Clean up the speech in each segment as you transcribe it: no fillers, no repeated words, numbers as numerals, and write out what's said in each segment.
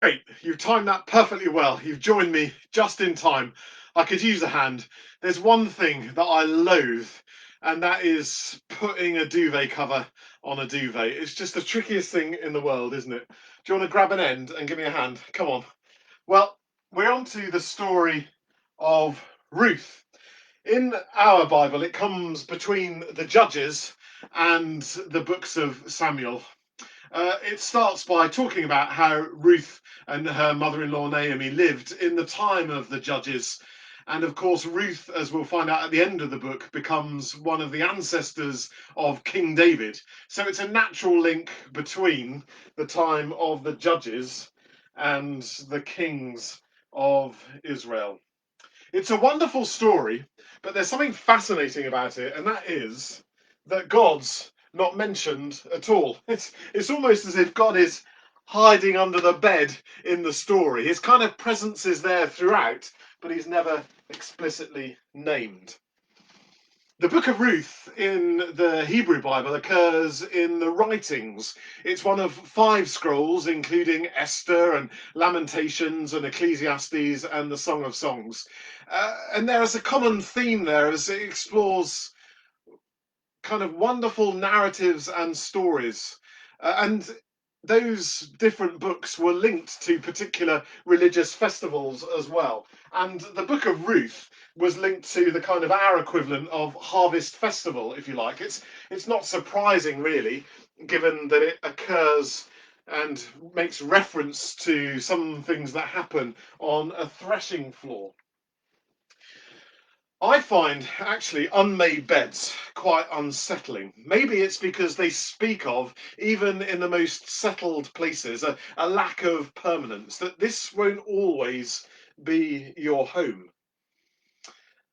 Great, you've timed that perfectly well. You've joined me just in time. I could use a hand. There's one thing that I loathe, and that is putting a duvet cover on a duvet. It's just the trickiest thing in the world, isn't it? Do you want to grab an end and give me a hand? Come on. Well, we're on to the story of Ruth. In our Bible, it comes between the Judges and the books of Samuel. It starts by talking about how Ruth and her mother in law Naomi lived in the time of the Judges. And of course, Ruth, as we'll find out at the end of the book, becomes one of the ancestors of King David. So it's a natural link between the time of the Judges and the kings of Israel. It's a wonderful story, but there's something fascinating about it, and that is that God's not mentioned at all. It's almost as if God is hiding under the bed in the story. His kind of presence is there throughout, but he's never explicitly named. The book of Ruth in the Hebrew Bible occurs in the writings. It's one of 5 scrolls, including Esther and Lamentations and Ecclesiastes and the Song of Songs. And there is a common theme there as it explores kind of wonderful narratives and stories. And those different books were linked to particular religious festivals as well. And the book of Ruth was linked to the kind of our equivalent of Harvest Festival, if you like. It's not surprising, really, given that it occurs and makes reference to some things that happen on a threshing floor. I find actually unmade beds quite unsettling. Maybe it's because they speak of, even in the most settled places, a lack of permanence, that this won't always be your home.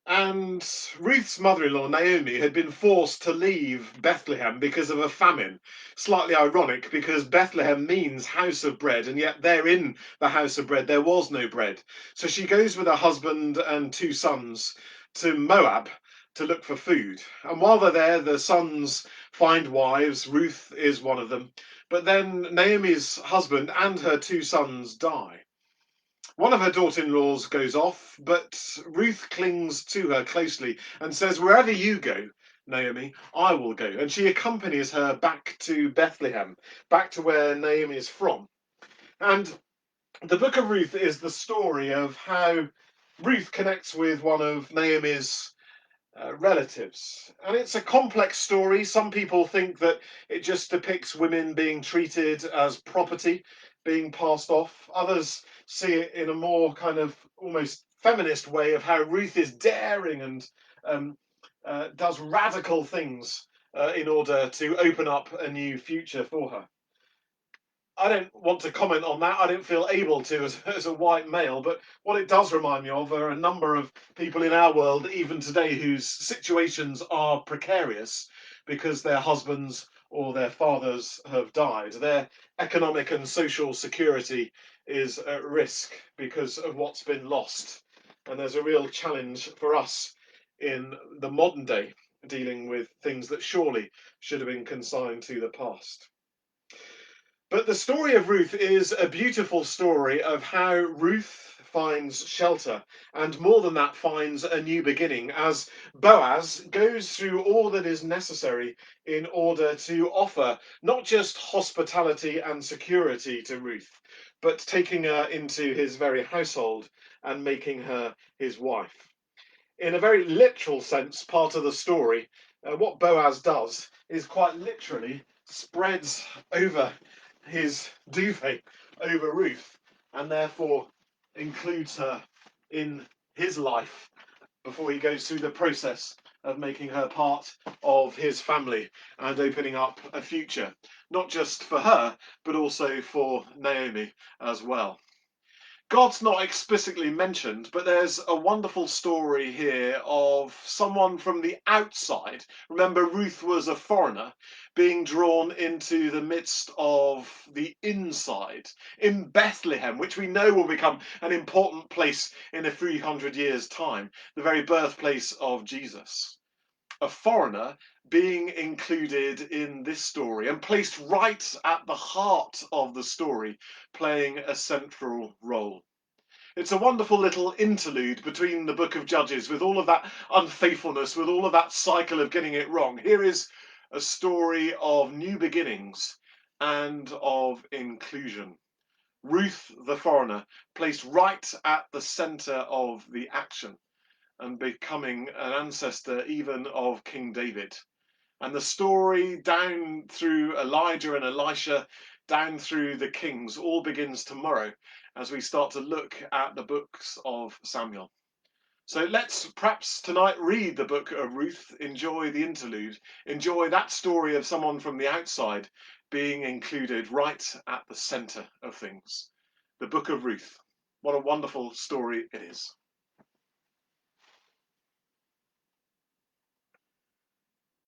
And Ruth's mother in law, Naomi, had been forced to leave Bethlehem because of a famine. Slightly ironic because Bethlehem means house of bread, and yet there in the house of bread there was no bread. So she goes with her husband and 2 sons to Moab to look for food. And while they're there, the sons find wives. Ruth is one of them. But then Naomi's husband and her 2 sons die. One of her daughter in laws goes off, but Ruth clings to her closely and says, "Wherever you go, Naomi, I will go." And she accompanies her back to Bethlehem, back to where Naomi is from. And the book of Ruth is the story of how Ruth connects with one of Naomi's relatives. And it's a complex story. Some people think that it just depicts women being treated as property, being passed off. Others see it in a more kind of almost feminist way of how Ruth is daring and um, does radical things in order to open up a new future for her. I don't want to comment on that. I don't feel able to as a white male. But what it does remind me of are a number of people in our world, even today, whose situations are precarious because their husbands or their fathers have died. Their economic and social security is at risk because of what's been lost. And there's a real challenge for us in the modern day dealing with things that surely should have been consigned to the past. But the story of Ruth is a beautiful story of how Ruth finds shelter, and more than that, finds a new beginning as Boaz goes through all that is necessary in order to offer not just hospitality and security to Ruth, but taking her into his very household and making her his wife. In a very literal sense, part of the story, what Boaz does is quite literally spreads over his duvet over Ruth and therefore includes her in his life before he goes through the process of making her part of his family and opening up a future, not just for her, but also for Naomi as well. God's not explicitly mentioned, but there's a wonderful story here of someone from the outside. Remember, Ruth was a foreigner being drawn into the midst of the inside in Bethlehem, which we know will become an important place in a 300 years' time, the very birthplace of Jesus. a foreigner being included in this story and placed right at the heart of the story, playing a central role. It's a wonderful little interlude between the book of Judges with all of that unfaithfulness, with all of that cycle of getting it wrong. Here is a story of new beginnings and of inclusion. Ruth the foreigner, placed right at the center of the action and becoming an ancestor even of King David. And the story down through Elijah and Elisha, down through the kings, all begins tomorrow as we start to look at the books of Samuel. So let's perhaps tonight read the book of Ruth, enjoy the interlude, enjoy that story of someone from the outside being included right at the center of things. The book of Ruth. What a wonderful story it is.